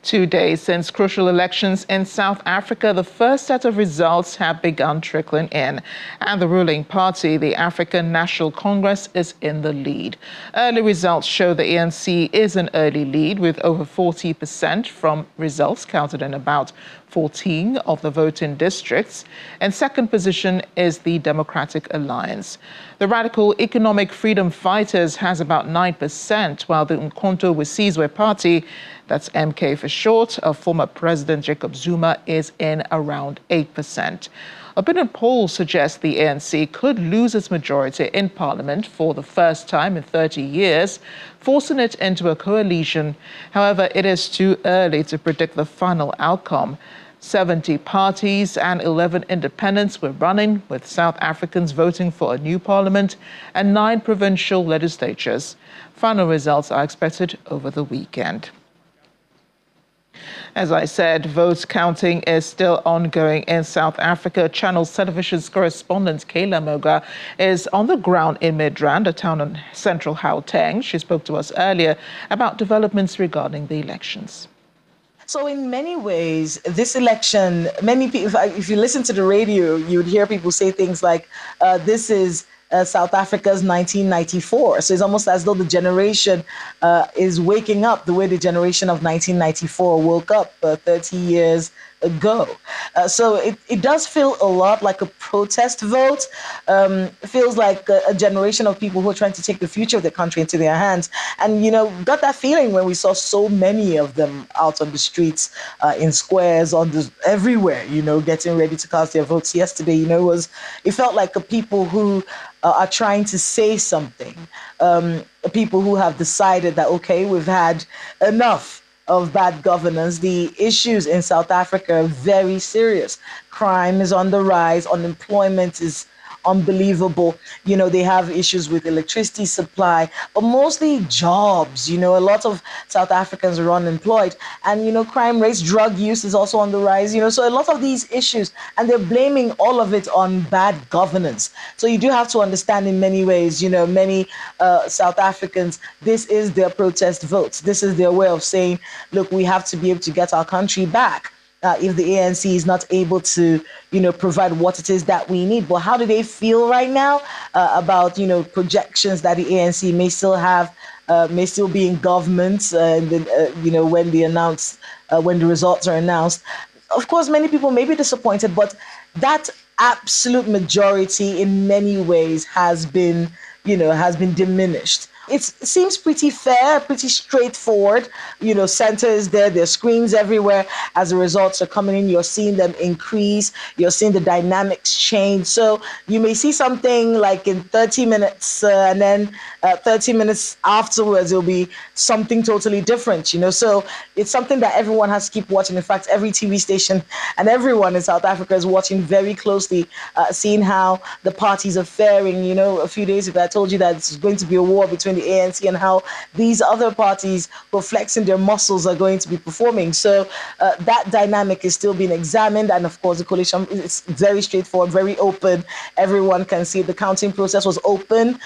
2 days since crucial elections in South Africa, the first set of results have begun trickling in, and the ruling party, the African National Congress, is in the lead. Early results show the ANC is an early lead with over 40% from results counted in about 14 of the voting districts. In second position is the Democratic Alliance. The Radical Economic Freedom Fighters has about 9%, while the Umkhonto weSizwe Party, that's MK for short, of former President Jacob Zuma, is in around 8%. Opinion polls suggest the ANC could lose its majority in parliament for the first time in 30 years, forcing it into a coalition. However, it is too early to predict the final outcome. 70 parties and 11 independents were running, with South Africans voting for a new parliament and 9 provincial legislatures. Final results are expected over the weekend. As I said, vote counting is still ongoing in South Africa. Channels Television's correspondent Kayla Moga is on the ground in Midrand, a town in central Gauteng. She spoke to us earlier about developments regarding the elections. So in many ways, this election, many people, if you listen to the radio, you would hear people say things like, this is South Africa's 1994. So it's almost as though the generation is waking up the way the generation of 1994 woke up 30 years ago. So it does feel a lot like a protest vote. It feels like a generation of people who are trying to take the future of the country into their hands. And, you know, got that feeling when we saw so many of them out on the streets, in squares, everywhere, you know, getting ready to cast their votes yesterday. You know, it felt like a people who are trying to say something. People who have decided that, okay, we've had enough of bad governance. The issues in South Africa are very serious. Crime is on the rise. Unemployment is unbelievable. You know, they have issues with electricity supply, but mostly jobs. You know, a lot of South Africans are unemployed, and, you know, crime rates, drug use is also on the rise. You know, so a lot of these issues, and they're blaming all of it on bad governance. So you do have to understand in many ways, you know, many South Africans, this is their protest votes. This is their way of saying, look, we have to be able to get our country back. If the ANC is not able to, you know, provide what it is that we need. But how do they feel right now about, you know, projections that the ANC may still have, may still be in government, you know, when the results are announced? Of course, many people may be disappointed, but that absolute majority in many ways has been diminished. It seems pretty fair, pretty straightforward. You know, center is there, there's screens everywhere. As the results are coming in, you're seeing them increase, you're seeing the dynamics change. So you may see something like in 30 minutes and then 30 minutes afterwards, it'll be something totally different, you know. So it's something that everyone has to keep watching. In fact, every TV station and everyone in South Africa is watching very closely, seeing how the parties are faring. You know, a few days ago, I told you that it's going to be a war between the ANC and how these other parties who are flexing their muscles are going to be performing. So that dynamic is still being examined. And of course, the coalition is very straightforward, very open. Everyone can see the counting process was open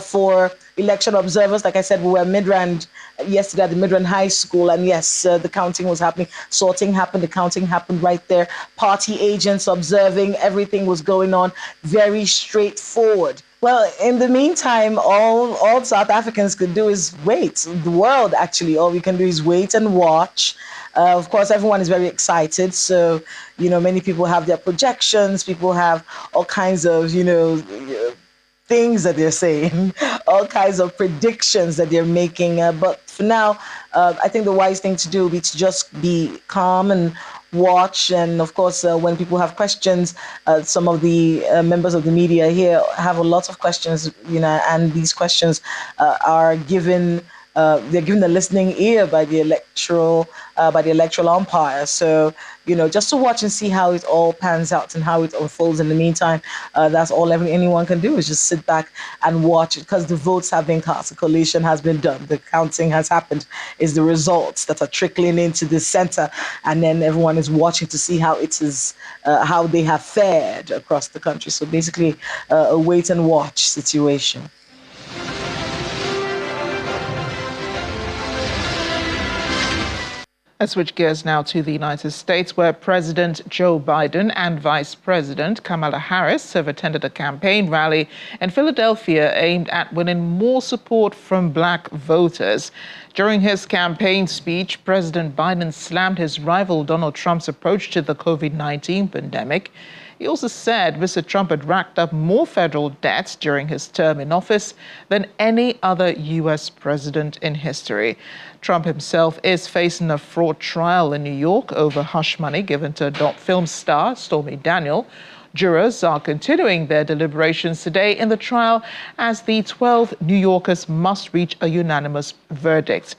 for election observers. Like I said, we were Midrand yesterday at the Midrand High School. And yes, the counting was happening. Sorting happened. The counting happened right there. Party agents observing. Everything was going on. Very straightforward. Well, in the meantime, all South Africans could do is wait. The world, actually, all we can do is wait and watch. Of course, everyone is very excited. So, you know, many people have their projections. People have all kinds of, you know, things that they're saying, all kinds of predictions that they're making. But for now, I think the wise thing to do would be to just be calm and watch. And of course, when people have questions, some of the members of the media here have a lot of questions, you know, and these questions are given. They're given a listening ear by the electoral umpire. So, you know, just to watch and see how it all pans out and how it unfolds. In the meantime, that's all anyone can do is just sit back and watch it, because the votes have been cast, the collation has been done, the counting has happened. It's the results that are trickling into the center, and then everyone is watching to see how it is, how they have fared across the country. So basically, a wait and watch situation. Let's switch gears now to the United States, where President Joe Biden and Vice President Kamala Harris have attended a campaign rally in Philadelphia aimed at winning more support from Black voters. During his campaign speech, President Biden slammed his rival Donald Trump's approach to the COVID-19 pandemic. He also said Mr. Trump had racked up more federal debts during his term in office than any other U.S. president in history. Trump himself is facing a fraud trial in New York over hush money given to adult film star Stormy Daniels. Jurors are continuing their deliberations today in the trial as the 12 New Yorkers must reach a unanimous verdict.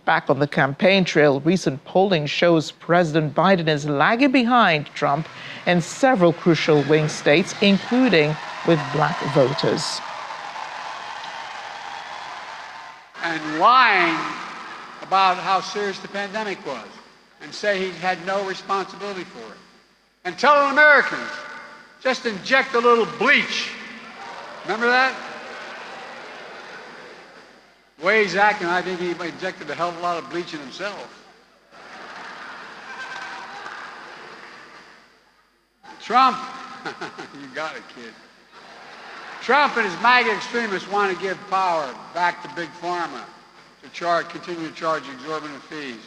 Back on the campaign trail, recent polling shows President Biden is lagging behind Trump in several crucial swing states, including with Black voters. And lying about how serious the pandemic was and say he had no responsibility for it. And telling Americans, just inject a little bleach. Remember that? The way he's acting, I think he injected a hell of a lot of bleach in himself. Trump, you got it, kid. Trump and his MAGA extremists want to give power back to Big Pharma to continue to charge exorbitant fees.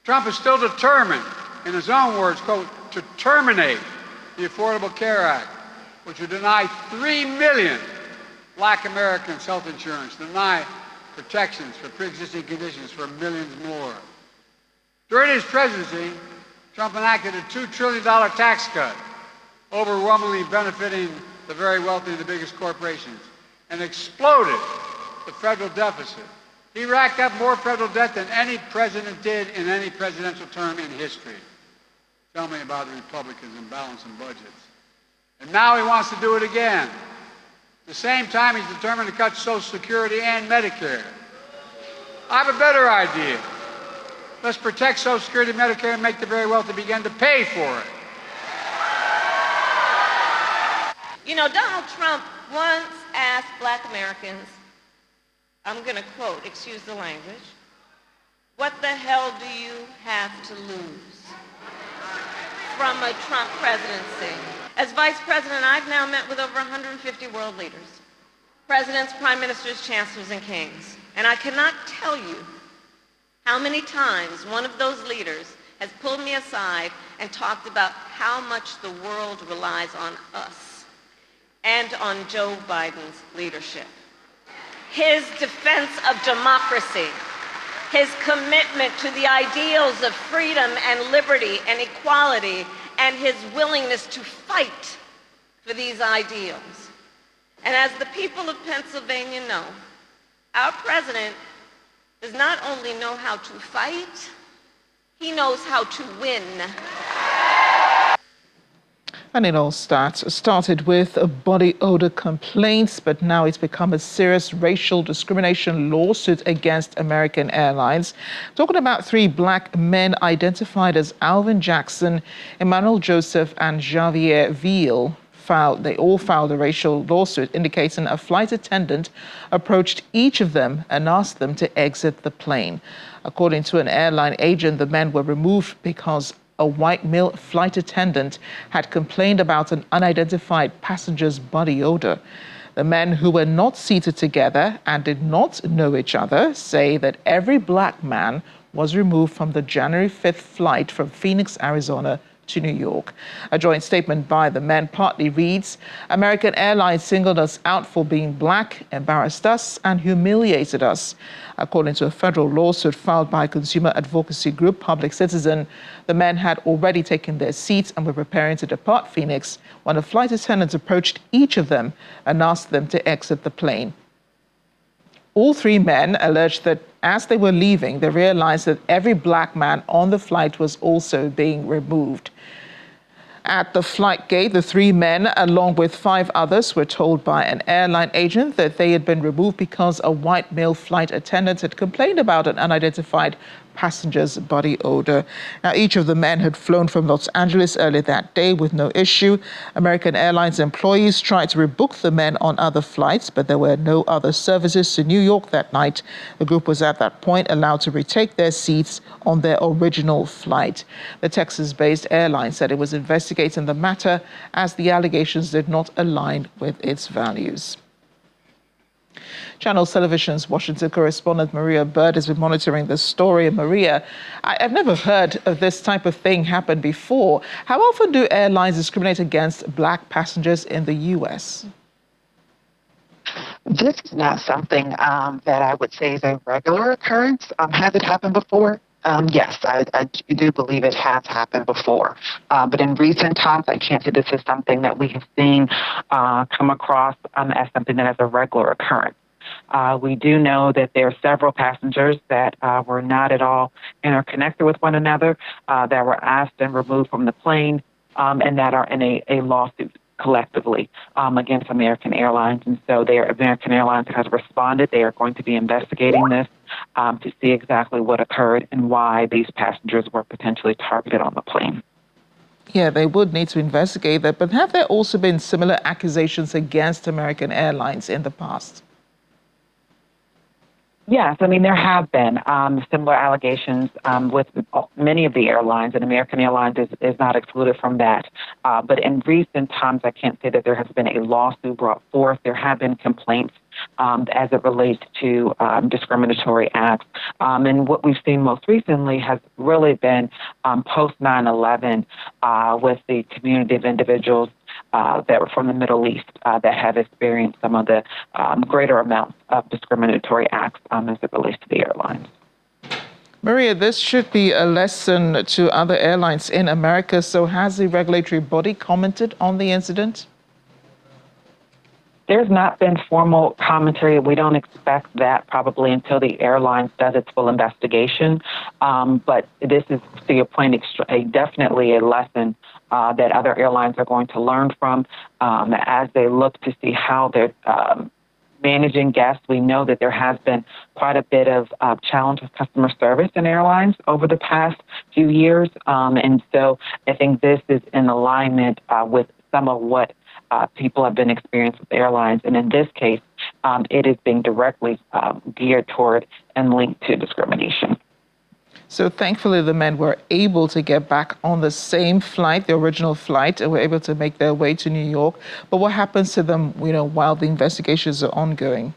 Trump is still determined, in his own words, quote, to terminate the Affordable Care Act, which would deny 3 million Black Americans health insurance, deny protections for pre-existing conditions for millions more. During his presidency, Trump enacted a $2 trillion tax cut, overwhelmingly benefiting the very wealthy and the biggest corporations, and exploded the federal deficit. He racked up more federal debt than any president did in any presidential term in history. Tell me about the Republicans and balancing budgets. And now he wants to do it again. At the same time, he's determined to cut Social Security and Medicare. I have a better idea. Let's protect Social Security and Medicare and make the very wealthy begin to pay for it. You know, Donald Trump once asked Black Americans, I'm going to quote, excuse the language, "What the hell do you have to lose from a Trump presidency?" As vice president, I've now met with over 150 world leaders, presidents, prime ministers, chancellors, and kings. And I cannot tell you how many times one of those leaders has pulled me aside and talked about how much the world relies on us and on Joe Biden's leadership. His defense of democracy, his commitment to the ideals of freedom and liberty and equality, and his willingness to fight for these ideals. And as the people of Pennsylvania know, our president does not only know how to fight, he knows how to win. And it all started with body odor complaints, but now it's become a serious racial discrimination lawsuit against American Airlines. Talking about 3 Black men identified as Alvin Jackson, Emmanuel Joseph, and Javier Ville. They all filed a racial lawsuit indicating a flight attendant approached each of them and asked them to exit the plane. According to an airline agent, the men were removed because a white male flight attendant had complained about an unidentified passenger's body odor. The men, who were not seated together and did not know each other, say that every Black man was removed from the January 5th flight from Phoenix, Arizona to New York. A joint statement by the men partly reads, "American Airlines singled us out for being Black, embarrassed us, and humiliated us." According to a federal lawsuit filed by consumer advocacy group Public Citizen, the men had already taken their seats and were preparing to depart Phoenix when a flight attendant approached each of them and asked them to exit the plane. All 3 men alleged that as they were leaving, they realized that every Black man on the flight was also being removed. At the flight gate, the 3 men, along with 5 others, were told by an airline agent that they had been removed because a white male flight attendant had complained about an unidentified passenger's body odor. Now, each of the men had flown from Los Angeles earlier that day with no issue. American Airlines employees tried to rebook the men on other flights, but there were no other services to New York that night. The group was at that point allowed to retake their seats on their original flight. The Texas-based airline said it was investigating the matter as the allegations did not align with its values. Channel Television's Washington correspondent Maria Bird has been monitoring this story. And Maria, I've never heard of this type of thing happen before. How often do airlines discriminate against black passengers in the U.S.? This is not something that I would say is a regular occurrence. Has it happened before? Yes, I do believe it has happened before. But in recent times, I can't say this is something that we have seen come across as something that is a regular occurrence. We do know that there are several passengers that were not at all interconnected with one another, that were asked and removed from the plane, and that are in a lawsuit collectively against American Airlines. And so American Airlines has responded. They are going to be investigating this to see exactly what occurred and why these passengers were potentially targeted on the plane. Yeah, they would need to investigate that. But have there also been similar accusations against American Airlines in the past? Yes, I mean, there have been similar allegations with many of the airlines, and American Airlines is not excluded from that. But in recent times, I can't say that there has been a lawsuit brought forth. There have been complaints as it relates to discriminatory acts. And what we've seen most recently has really been post 9/11 with the community of individuals that were from the Middle East that have experienced some of the greater amounts of discriminatory acts as it relates to the airlines. Maria, this should be a lesson to other airlines in America. So has the regulatory body commented on the incident? There's not been formal commentary. We don't expect that probably until the airline does its full investigation. But this is, to your point, definitely a lesson that other airlines are going to learn from as they look to see how they're managing guests. We know that there has been quite a bit of challenge with customer service in airlines over the past few years. And so I think this is in alignment with some of what people have been experiencing with airlines. And in this case, it is being directly geared toward and linked to discrimination. So thankfully, the men were able to get back on the same flight, the original flight, and were able to make their way to New York. But what happens to them, while the investigations are ongoing?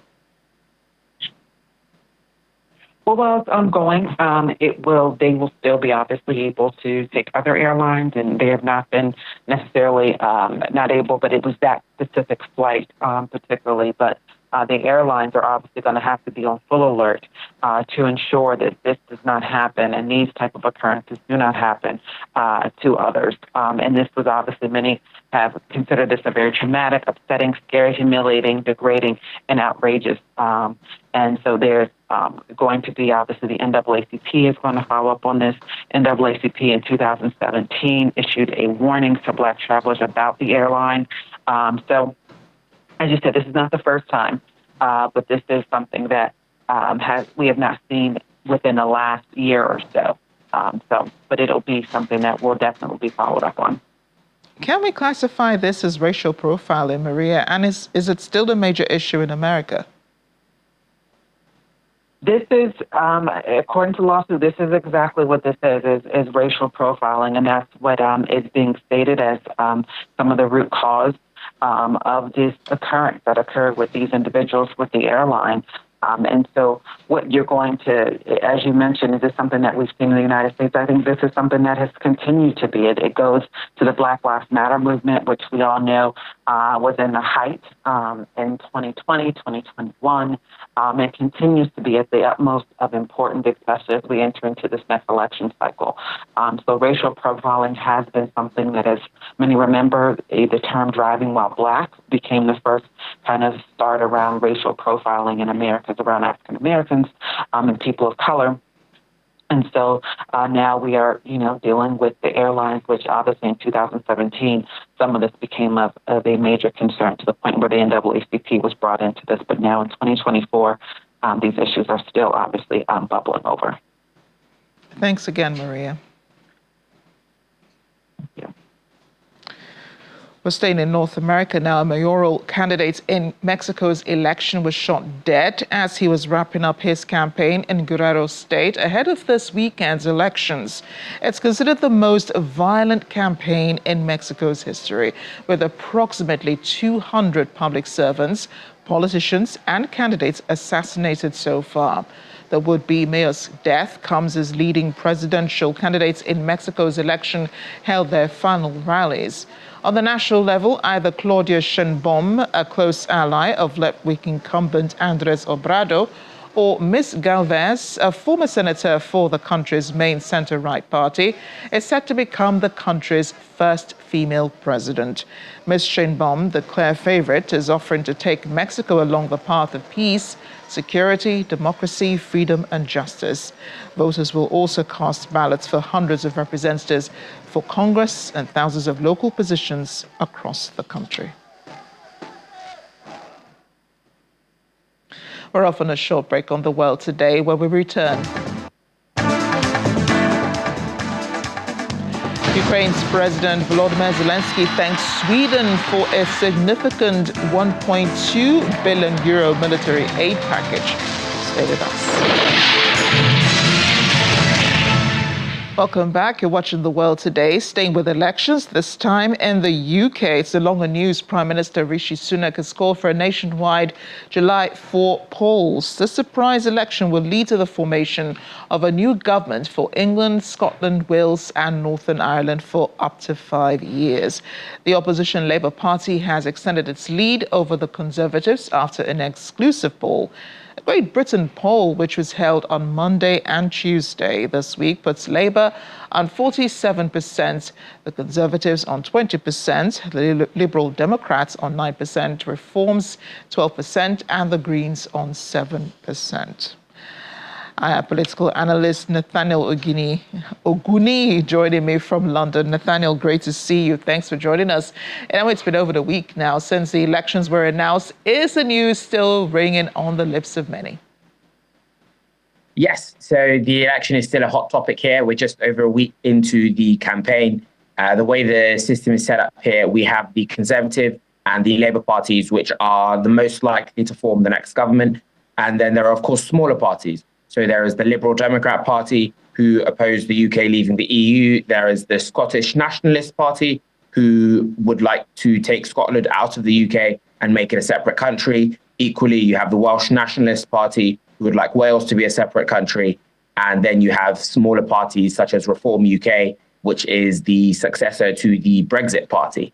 Well, while it's ongoing, they will still be obviously able to take other airlines, and they have not been necessarily not able, but it was that specific flight particularly. But the airlines are obviously going to have to be on full alert to ensure that this does not happen and these type of occurrences do not happen to others. And this was obviously, many have considered this a very traumatic, upsetting, scary, humiliating, degrading, and outrageous. And so there's going to be, obviously, the NAACP is going to follow up on this. NAACP in 2017 issued a warning to black travelers about the airline. So, as you said, this is not the first time, but this is something that we have not seen within the last year or so. But it'll be something that will definitely be followed up on. Can we classify this as racial profiling, Maria? And is it still a major issue in America? This is, according to the lawsuit, this is exactly what this is racial profiling, and that's what is being stated as some of the root cause of this occurrence that occurred with these individuals with the airline. And so what you're going to, as you mentioned, is this something that we've seen in the United States? I think this is something that has continued to be. It goes to the Black Lives Matter movement, which we all know was in the height in 2020, 2021. It continues to be at the utmost of importance, especially as we enter into this next election cycle. So racial profiling has been something that, as many remember, the term driving while black became the first kind of start around racial profiling in America, around African Americans and people of color. And so now we are, dealing with the airlines, which obviously in 2017, some of this became of a major concern to the point where the NAACP was brought into this. But now in 2024, these issues are still obviously bubbling over. Thanks again, Maria. Yeah. We're staying in North America now. A mayoral candidate in Mexico's election was shot dead as he was wrapping up his campaign in Guerrero State ahead of this weekend's elections. It's considered the most violent campaign in Mexico's history, with approximately 200 public servants, politicians, and candidates assassinated so far. The would-be mayor's death comes as leading presidential candidates in Mexico's election held their final rallies. On the national level, either Claudia Sheinbaum, a close ally of left-wing incumbent Andres Obrador, or Ms. Galvez, a former senator for the country's main center-right party, is set to become the country's first female president. Ms. Sheinbaum, the clear favorite, is offering to take Mexico along the path of peace, security, democracy, freedom, and justice. Voters will also cast ballots for hundreds of representatives for Congress and thousands of local positions across the country. We're off on a short break on The World Today, where we return. Ukraine's President Volodymyr Zelensky thanks Sweden for a significant €1.2 billion military aid package. Stay with us. Welcome back. You're watching The World Today. Staying with elections, this time in the UK. It's the longer news. Prime Minister Rishi Sunak has called for a nationwide July 4 polls. The surprise election will lead to the formation of a new government for England, Scotland, Wales and Northern Ireland for up to 5 years. The opposition Labour Party has extended its lead over the Conservatives after an exclusive poll. A Great Britain poll, which was held on Monday and Tuesday this week, puts Labour on 47%, the Conservatives on 20%, the Liberal Democrats on 9%, Reforms 12%, and the Greens on 7%. I have political analyst Nathaniel Oguni joining me from London. Nathaniel, great to see you. Thanks for joining us. And I know it's been over a week now since the elections were announced. Is the news still ringing on the lips of many? Yes, so the election is still a hot topic here. We're just over a week into the campaign. The way the system is set up here, we have the Conservative and the Labour parties, which are the most likely to form the next government. And then there are, of course, smaller parties. So there is the Liberal Democrat Party, who oppose the UK leaving the EU. There is the Scottish Nationalist Party, who would like to take Scotland out of the UK and make it a separate country. Equally, you have the Welsh Nationalist Party, who would like Wales to be a separate country. And then you have smaller parties such as Reform UK, which is the successor to the Brexit Party.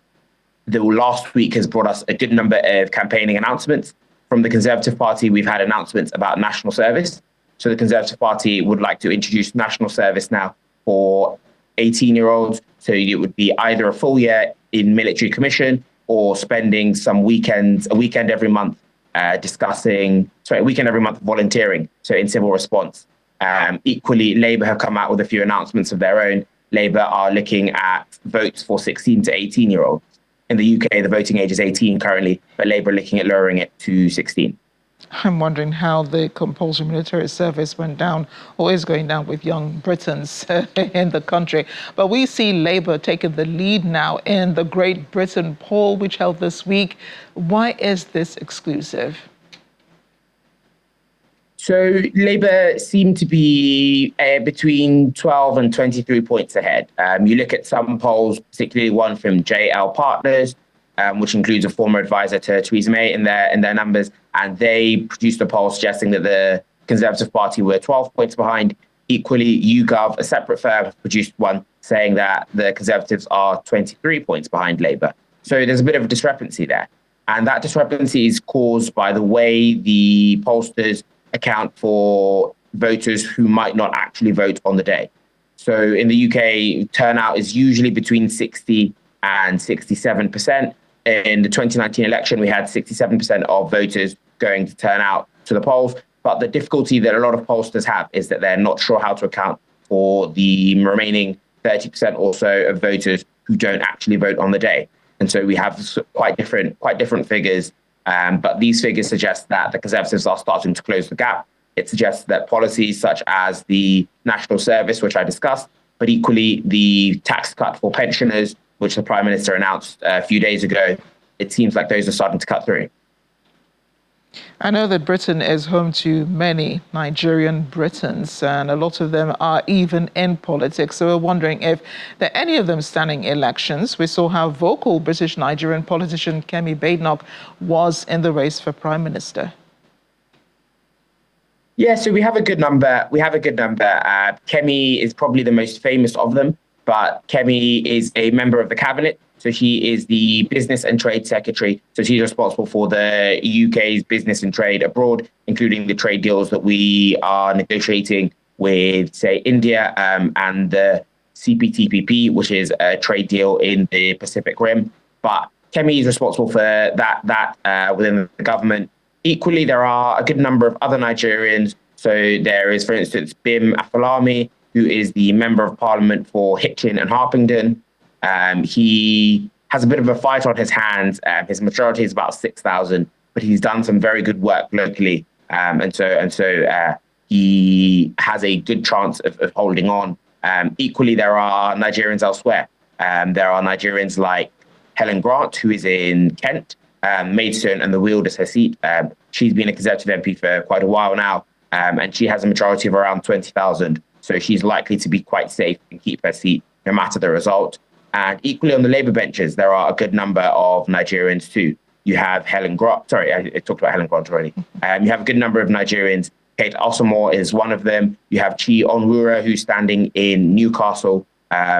The last week has brought us a good number of campaigning announcements. From the Conservative Party, we've had announcements about national service. So the Conservative Party would like to introduce national service now for 18-year-olds. So it would be either a full year in military commission or spending some weekends, a weekend every month volunteering, so in civil response. Equally, Labour have come out with a few announcements of their own. Labour are looking at votes for 16 to 18-year-olds. In the UK, the voting age is 18 currently, but Labour are looking at lowering it to 16. I'm wondering how the compulsory military service went down or is going down with young Britons in the country. But we see Labour taking the lead now in the Great Britain poll, which held this week. Why is this exclusive? So Labour seem to be between 12 and 23 points ahead. You look at some polls, particularly one from JL Partners, which includes a former advisor to Theresa May in their numbers. And they produced a poll suggesting that the Conservative Party were 12 points behind. Equally, YouGov, a separate firm, produced one saying that the Conservatives are 23 points behind Labour. So there's a bit of a discrepancy there. And that discrepancy is caused by the way the pollsters account for voters who might not actually vote on the day. So in the UK, turnout is usually between 60 and 67%. In the 2019 election, we had 67% of voters going to turn out to the polls. But the difficulty that a lot of pollsters have is that they're not sure how to account for the remaining 30% or so of voters who don't actually vote on the day. And so we have quite different figures. But these figures suggest that the Conservatives are starting to close the gap. It suggests that policies such as the national service, which I discussed, but equally the tax cut for pensioners, which the Prime Minister announced a few days ago, it seems like those are starting to cut through. I know that Britain is home to many Nigerian Britons, and a lot of them are even in politics. So we're wondering if there are any of them standing elections. We saw how vocal British Nigerian politician Kemi Badenoch was in the race for Prime Minister. Yeah, so we have a good number. Kemi is probably the most famous of them, but Kemi is a member of the cabinet. So she is the Business and Trade Secretary. So she's responsible for the UK's business and trade abroad, including the trade deals that we are negotiating with, say, India and the CPTPP, which is a trade deal in the Pacific Rim. But Kemi is responsible for that within the government. Equally, there are a good number of other Nigerians. So there is, for instance, Bim Afalami, who is the Member of Parliament for Hitchin and Harpington. He has a bit of a fight on his hands. His majority is about 6,000, but he's done some very good work locally. And so he has a good chance of holding on. Equally, there are Nigerians elsewhere. There are Nigerians like Helen Grant, who is in Kent. Maidstone and the Weald is her seat. She's been a Conservative MP for quite a while now, and she has a majority of around 20,000. So she's likely to be quite safe and keep her seat no matter the result. And equally on the Labour benches, there are a good number of Nigerians too. You have Helen Grant. Sorry, I talked about Helen Grant already. You have a good number of Nigerians. Kate Osomore is one of them. You have Chi Onwurah, who's standing in Newcastle.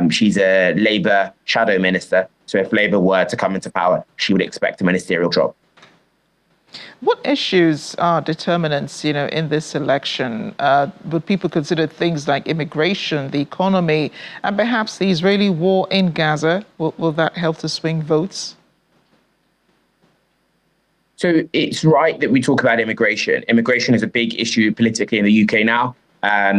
She's a Labour shadow minister. So if Labour were to come into power, she would expect a ministerial job. What issues are determinants, in this election? Would people consider things like immigration, the economy, and perhaps the Israeli war in Gaza? Will that help to swing votes? So it's right that we talk about immigration. Immigration is a big issue politically in the UK now.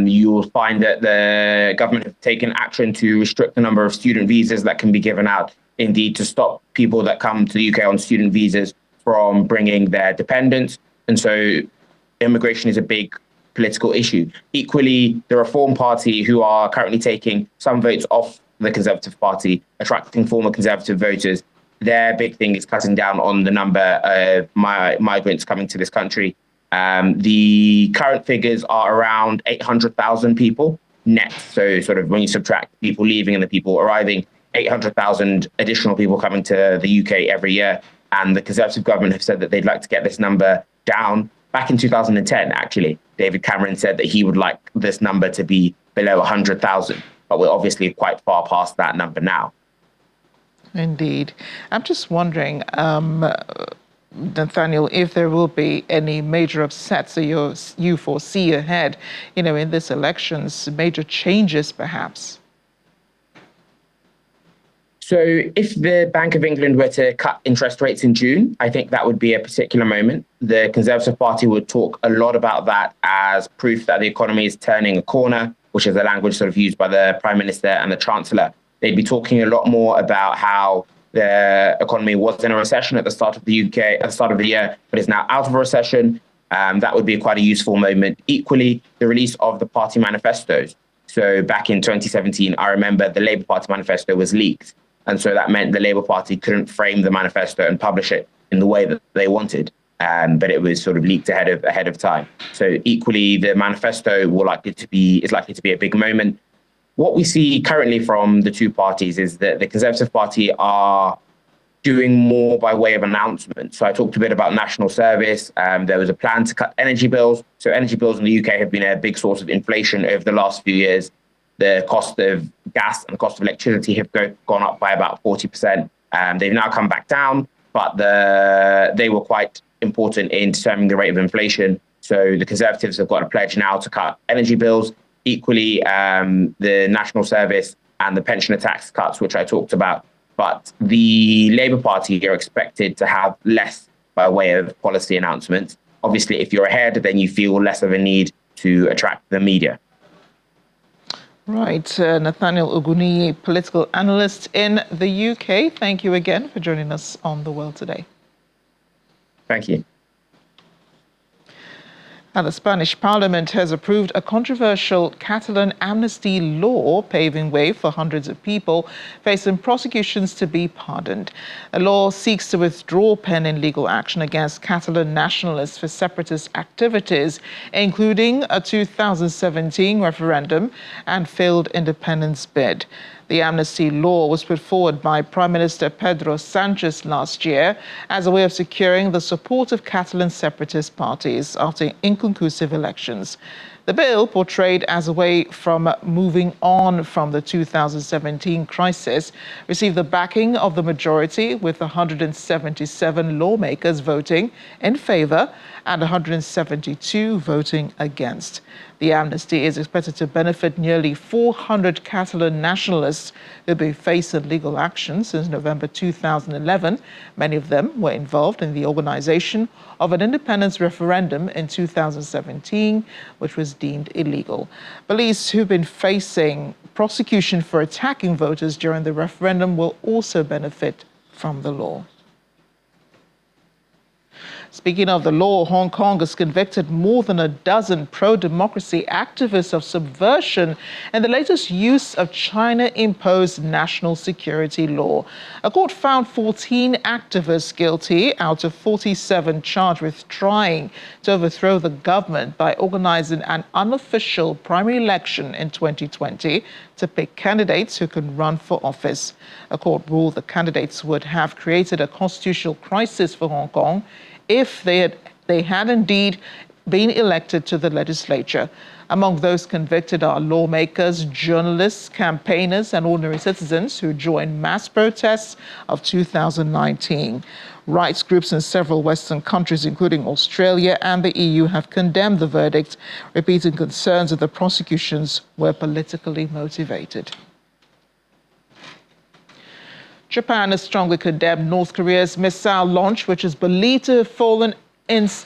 You'll find that the government have taken action to restrict the number of student visas that can be given out, indeed to stop people that come to the UK on student visas from bringing their dependents. And so immigration is a big political issue. Equally, the Reform Party, who are currently taking some votes off the Conservative Party, attracting former Conservative voters, their big thing is cutting down on the number of migrants coming to this country. The current figures are around 800,000 people net. So sort of when you subtract people leaving and the people arriving, 800,000 additional people coming to the UK every year. And the Conservative government have said that they'd like to get this number down. Back in 2010, actually, David Cameron said that he would like this number to be below 100,000. But we're obviously quite far past that number now. Indeed. I'm just wondering, Nathaniel, if there will be any major upsets that you foresee ahead, in this elections, major changes perhaps. So if the Bank of England were to cut interest rates in June, I think that would be a particular moment. The Conservative Party would talk a lot about that as proof that the economy is turning a corner, which is a language sort of used by the Prime Minister and the Chancellor. They'd be talking a lot more about how the economy was in a recession at the start of the year, but is now out of a recession. That would be quite a useful moment. Equally, the release of the party manifestos. So back in 2017, I remember the Labour Party manifesto was leaked. And so that meant the Labour Party couldn't frame the manifesto and publish it in the way that they wanted. But it was sort of leaked ahead of time. So equally, the manifesto is likely to be a big moment. What we see currently from the two parties is that the Conservative Party are doing more by way of announcement. So I talked a bit about national service. There was a plan to cut energy bills. So energy bills in the UK have been a big source of inflation over the last few years. The cost of gas and the cost of electricity have gone up by about 40%. They've now come back down, but they were quite important in determining the rate of inflation. So the Conservatives have got a pledge now to cut energy bills. Equally, the national service and the pensioner tax cuts, which I talked about. But the Labour Party are expected to have less by way of policy announcements. Obviously, if you're ahead, then you feel less of a need to attract the media. Right. Nathaniel Oguniyi, political analyst in the UK. Thank you again for joining us on The World Today. Thank you. And the Spanish Parliament has approved a controversial Catalan amnesty law, paving way for hundreds of people facing prosecutions to be pardoned. The law seeks to withdraw pending legal action against Catalan nationalists for separatist activities, including a 2017 referendum and failed independence bid. The amnesty law was put forward by Prime Minister Pedro Sánchez last year as a way of securing the support of Catalan separatist parties after inconclusive elections. The bill, portrayed as a way from moving on from the 2017 crisis, received the backing of the majority, with 177 lawmakers voting in favor and 172 voting against. The amnesty is expected to benefit nearly 400 Catalan nationalists who have been facing legal action since November 2011. Many of them were involved in the organization of an independence referendum in 2017, which was deemed illegal. Police who've been facing prosecution for attacking voters during the referendum will also benefit from the law. Speaking of the law, Hong Kong has convicted more than a dozen pro-democracy activists of subversion in the latest use of China-imposed national security law. A court found 14 activists guilty out of 47 charged with trying to overthrow the government by organizing an unofficial primary election in 2020 to pick candidates who can run for office. A court ruled the candidates would have created a constitutional crisis for Hong Kong if they had indeed been elected to the legislature. Among those convicted are lawmakers, journalists, campaigners, and ordinary citizens who joined mass protests of 2019. Rights groups in several Western countries, including Australia and the EU, have condemned the verdict, repeating concerns that the prosecutions were politically motivated. Japan has strongly condemned North Korea's missile launch, which is believed to have fallen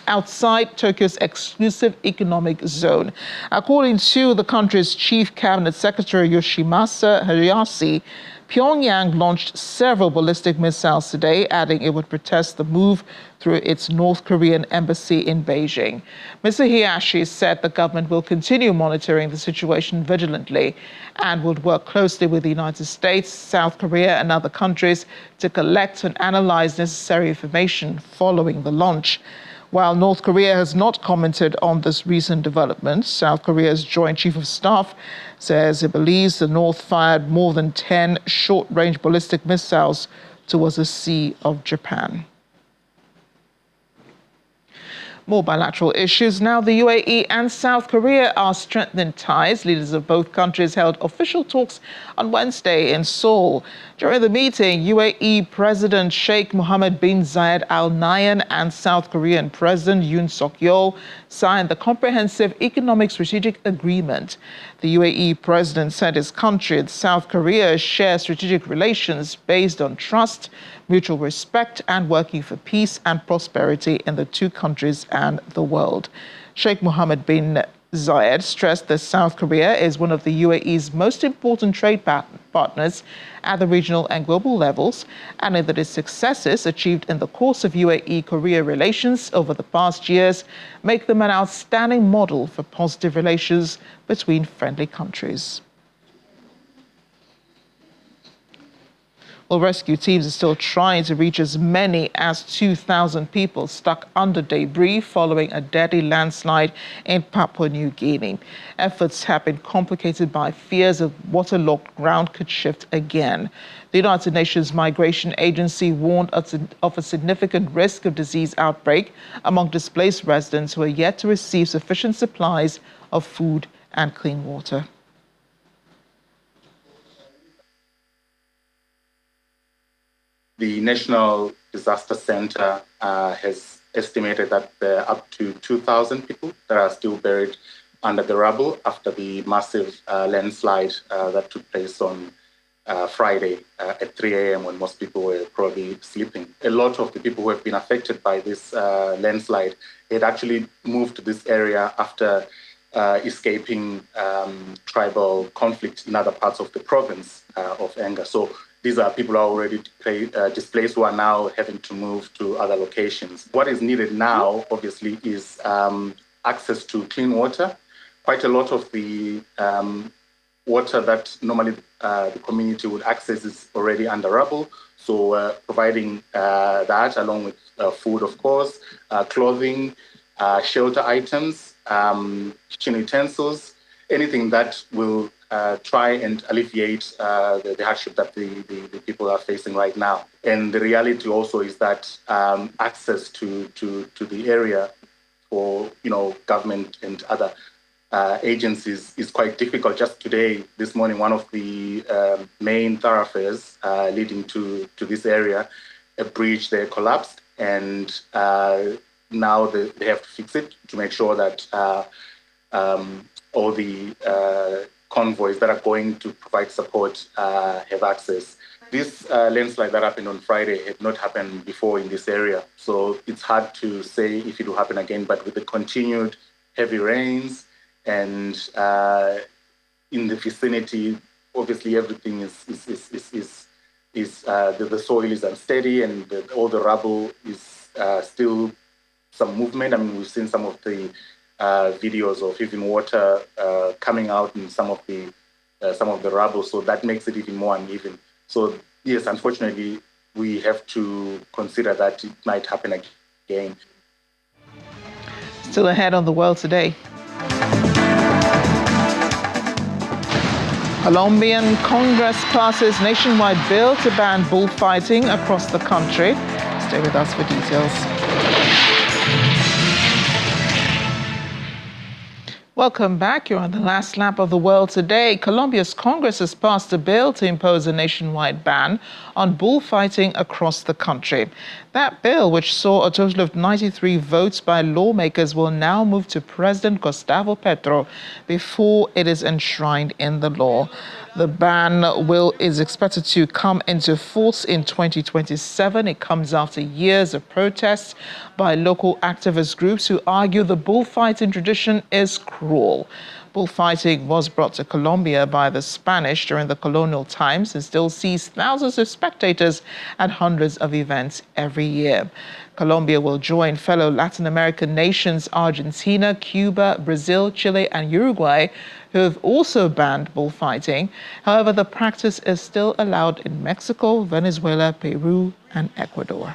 outside Tokyo's exclusive economic zone. According to the country's chief cabinet secretary, Yoshimasa Hayashi, Pyongyang launched several ballistic missiles today, adding it would protest the move through its North Korean embassy in Beijing. Mr. Hayashi said the government will continue monitoring the situation vigilantly and would work closely with the United States, South Korea, and other countries to collect and analyze necessary information following the launch. While North Korea has not commented on this recent development, South Korea's Joint Chief of Staff says it believes the North fired more than 10 short-range ballistic missiles towards the Sea of Japan. More bilateral issues now. The UAE and South Korea are strengthening ties. Leaders of both countries held official talks on Wednesday in Seoul. During the meeting, UAE President Sheikh Mohammed bin Zayed Al Nahyan and South Korean President Yoon Suk-yeol signed the Comprehensive Economic Strategic Agreement. The UAE president said his country and South Korea share strategic relations based on trust, mutual respect, and working for peace and prosperity in the two countries and the world. Sheikh Mohammed bin Zayed stressed that South Korea is one of the UAE's most important trade partners at the regional and global levels, and that its successes achieved in the course of UAE-Korea relations over the past years make them an outstanding model for positive relations between friendly countries. Well, rescue teams are still trying to reach as many as 2,000 people stuck under debris following a deadly landslide in Papua New Guinea. Efforts have been complicated by fears of waterlogged ground could shift again. The United Nations Migration Agency warned of a significant risk of disease outbreak among displaced residents who are yet to receive sufficient supplies of food and clean water. The National Disaster Center has estimated that there are up to 2,000 people that are still buried under the rubble after the massive landslide that took place on Friday at 3 a.m. when most people were probably sleeping. A lot of the people who have been affected by this landslide had actually moved to this area after escaping tribal conflict in other parts of the province of Enga. So these are people who are already displaced who are now having to move to other locations. What is needed now, obviously, is access to clean water. Quite a lot of the water that normally the community would access is already under rubble. So providing that along with food, of course, clothing, shelter items, kitchen utensils, anything that will try and alleviate the hardship that the people are facing right now. And the reality also is that access to the area for government and other agencies is quite difficult. Just today, this morning, one of the main thoroughfares leading to this area, a bridge there collapsed, and now they have to fix it to make sure that all the convoys that are going to provide support have access. This landslide that happened on Friday had not happened before in this area, so it's hard to say if it will happen again, but with the continued heavy rains and in the vicinity, obviously everything the soil is unsteady, and all the rubble is still some movement. I mean, we've seen some of the videos of even water coming out in some of the rubble, so that makes it even more uneven. So yes, unfortunately, we have to consider that it might happen again. Still ahead on the World Today. Colombian Congress passes nationwide bill to ban bullfighting across the country. Stay with us for details. Welcome back. You're on the last lap of the World Today. Colombia's Congress has passed a bill to impose a nationwide ban on bullfighting across the country. That bill, which saw a total of 93 votes by lawmakers, will now move to President Gustavo Petro before it is enshrined in the law. The ban is expected to come into force in 2027. It comes after years of protests by local activist groups who argue the bullfighting tradition is cruel. Bullfighting was brought to Colombia by the Spanish during the colonial times and still sees thousands of spectators at hundreds of events every year. Colombia will join fellow Latin American nations Argentina, Cuba, Brazil, Chile, and Uruguay, who have also banned bullfighting. However, the practice is still allowed in Mexico, Venezuela, Peru, and Ecuador.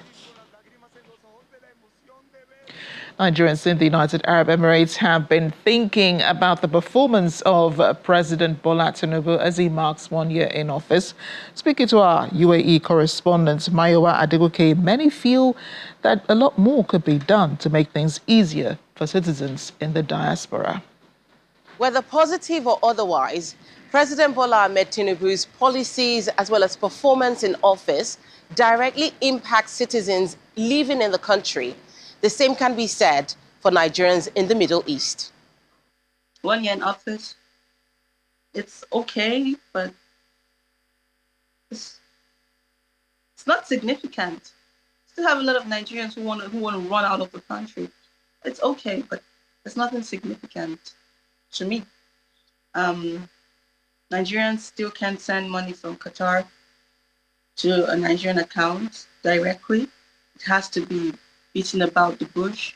Nigerians in the United Arab Emirates have been thinking about the performance of President Bola Tinubu as he marks 1 year in office. Speaking to our UAE correspondent, Mayowa Adegoke, many feel that a lot more could be done to make things easier for citizens in the diaspora. Whether positive or otherwise, President Bola Ahmed Tinubu's policies as well as performance in office directly impact citizens living in the country. The same can be said for Nigerians in the Middle East. 1 year in office, it's okay, but it's not significant. Still have a lot of Nigerians who want to run out of the country. It's okay, but it's nothing significant to me. Nigerians still can't send money from Qatar to a Nigerian account directly. It has to be beating about the bush.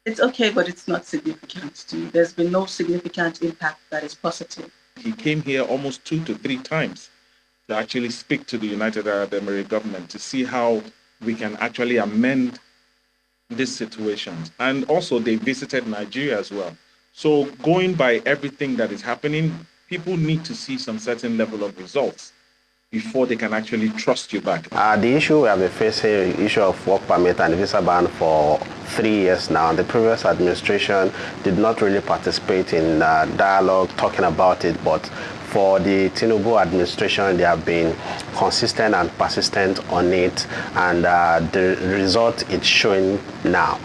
It's okay, but it's not significant to me. There's been no significant impact that is positive. He came here almost 2 to 3 times to actually speak to the United Arab Emirates government to see how we can actually amend this situation. And also they visited Nigeria as well. So going by everything that is happening, people need to see some certain level of results before they can actually trust you back. The issue we have been facing, issue of work permit and visa ban for 3 years now. The previous administration did not really participate in dialogue talking about it, but for the Tinubu administration, they have been consistent and persistent on it, and the result it's showing now.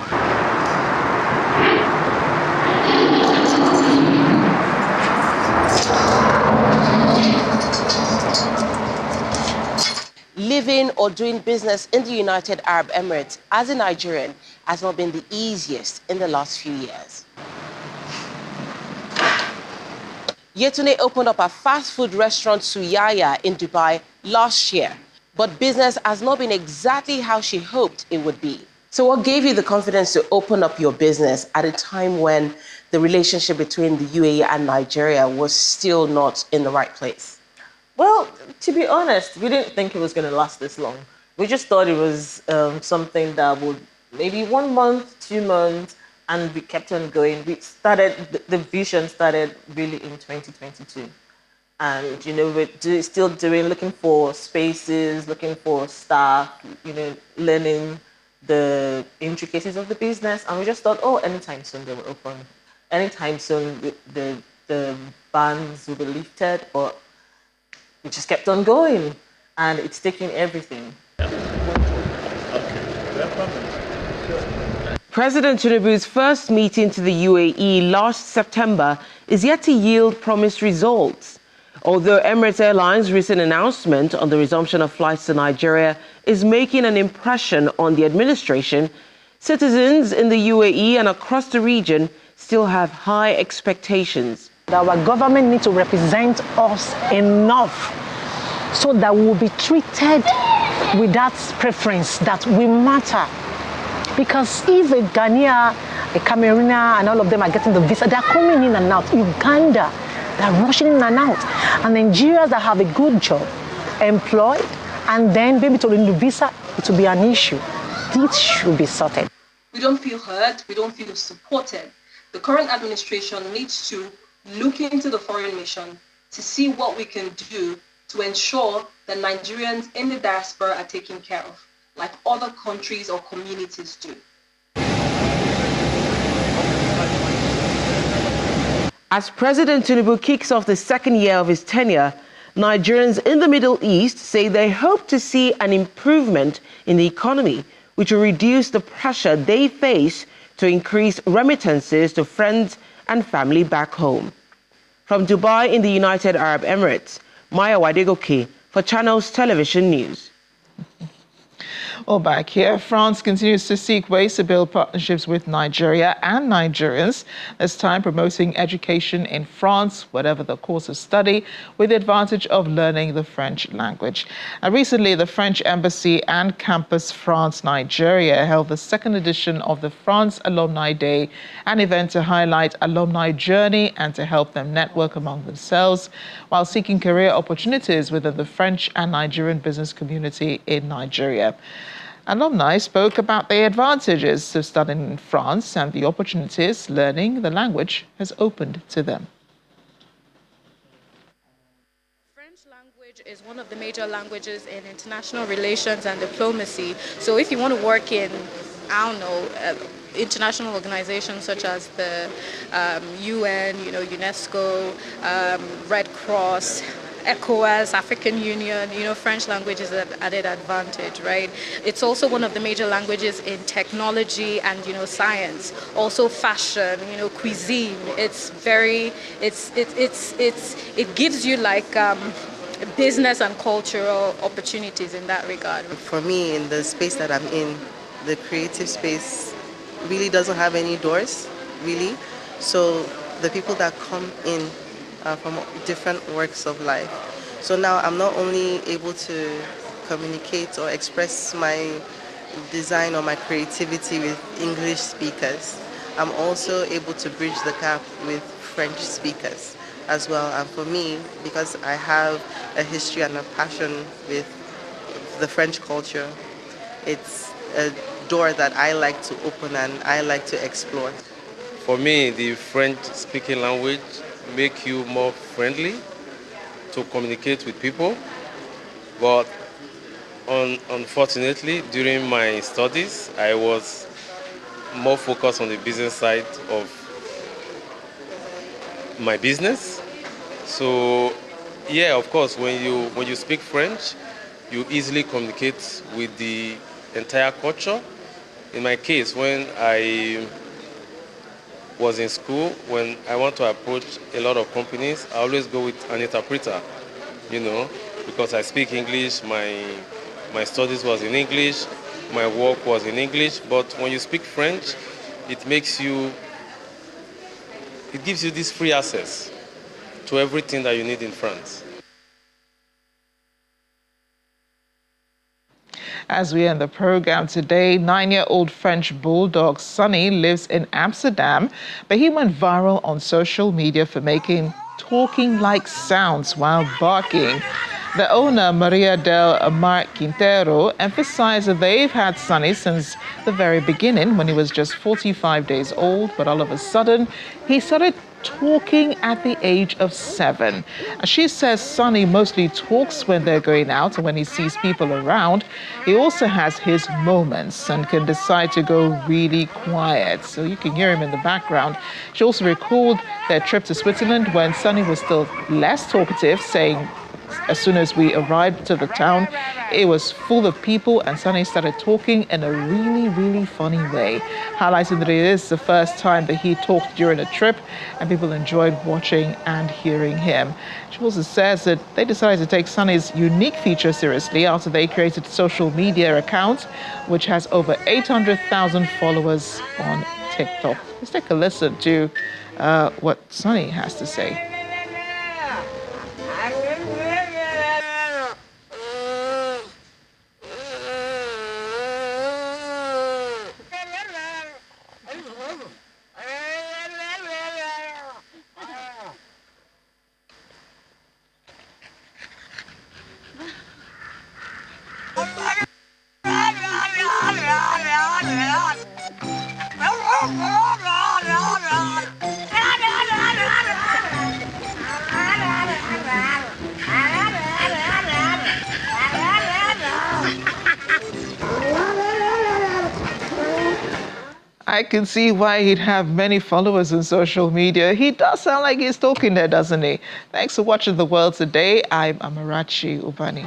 Living or doing business in the United Arab Emirates as a Nigerian has not been the easiest in the last few years. Yetune opened up a fast food restaurant, Suyaya, in Dubai last year, but business has not been exactly how she hoped it would be. So what gave you the confidence to open up your business at a time when the relationship between the UAE and Nigeria was still not in the right place? Well, to be honest, we didn't think it was going to last this long. We just thought it was something that would maybe 1 month, 2 months, and we kept on going. We started, the vision started really in 2022. And, we're still looking for spaces, looking for staff, learning the intricacies of the business. And we just thought, oh, anytime soon they will open. Anytime soon the bans will be lifted, or we just kept on going, and it's taking everything. President Tinubu's first meeting to the UAE last September is yet to yield promised results. Although Emirates Airlines' recent announcement on the resumption of flights to Nigeria is making an impression on the administration, citizens in the UAE and across the region still have high expectations. Our government needs to represent us enough so that we will be treated with that preference that we matter. Because if a Ghanaian, a Cameroonian, and all of them are getting the visa, they're coming in and out. Uganda, they're rushing in and out. And Nigerians that have a good job, employed, and then maybe to renew the visa, it will be an issue. This should be sorted. We don't feel heard. We don't feel supported. The current administration needs to look into the foreign mission to see what we can do to ensure that Nigerians in the diaspora are taken care of, like other countries or communities do. As President Tinubu kicks off the second year of his tenure, Nigerians in the Middle East say they hope to see an improvement in the economy, which will reduce the pressure they face to increase remittances to friends and family back home. From Dubai in the United Arab Emirates, Maya Wadegoke for Channels Television News. Well, back here, France continues to seek ways to build partnerships with Nigeria and Nigerians, this time promoting education in France, whatever the course of study, with the advantage of learning the French language. And recently, the French Embassy and Campus France Nigeria held the second edition of the France Alumni Day, an event to highlight alumni journey and to help them network among themselves while seeking career opportunities within the French and Nigerian business community in Nigeria. Alumni spoke about the advantages of studying in France and the opportunities learning the language has opened to them. French language is one of the major languages in international relations and diplomacy. So if you want to work in, international organizations such as the UN, UNESCO, Red Cross, ECOWAS, African Union, French language is an added advantage, right? It's also one of the major languages in technology and, science, also fashion, cuisine. It gives you business and cultural opportunities in that regard. For me, in the space that I'm in, the creative space really doesn't have any doors, really. So the people that come in from different works of life. So now I'm not only able to communicate or express my design or my creativity with English speakers, I'm also able to bridge the gap with French speakers as well. And for me, because I have a history and a passion with the French culture, it's a door that I like to open and I like to explore. For me, the French-speaking language make you more friendly to communicate with people, but unfortunately during my studies I was more focused on the business side of my business. So yeah, of course, when you speak French, you easily communicate with the entire culture. In my case, when I was in school, when I want to approach a lot of companies, I always go with an interpreter, because I speak English, my studies was in English, my work was in English, but when you speak French, it gives you this free access to everything that you need in France. As we end the program today, 9-year-old French bulldog Sonny lives in Amsterdam, but he went viral on social media for making talking-like sounds while barking. The owner, Maria del Mar Quintero, emphasized that they've had Sonny since the very beginning when he was just 45 days old, but all of a sudden, he started talking at the age of 7. She says Sonny mostly talks when they're going out and when he sees people around. He also has his moments and can decide to go really quiet. So you can hear him in the background. She also recalled their trip to Switzerland when Sonny was still less talkative, saying as soon as we arrived to the town, it was full of people and Sonny started talking in a really, really funny way, highlighting that it is the first time that he talked during a trip and people enjoyed watching and hearing him. She also says that they decided to take Sonny's unique feature seriously after they created a social media account, which has over 800,000 followers on TikTok. Let's take a listen to what Sonny has to say. I can see why he'd have many followers on social media. He does sound like he's talking there, doesn't he? Thanks for watching The World Today. I'm Amarachi Ubani.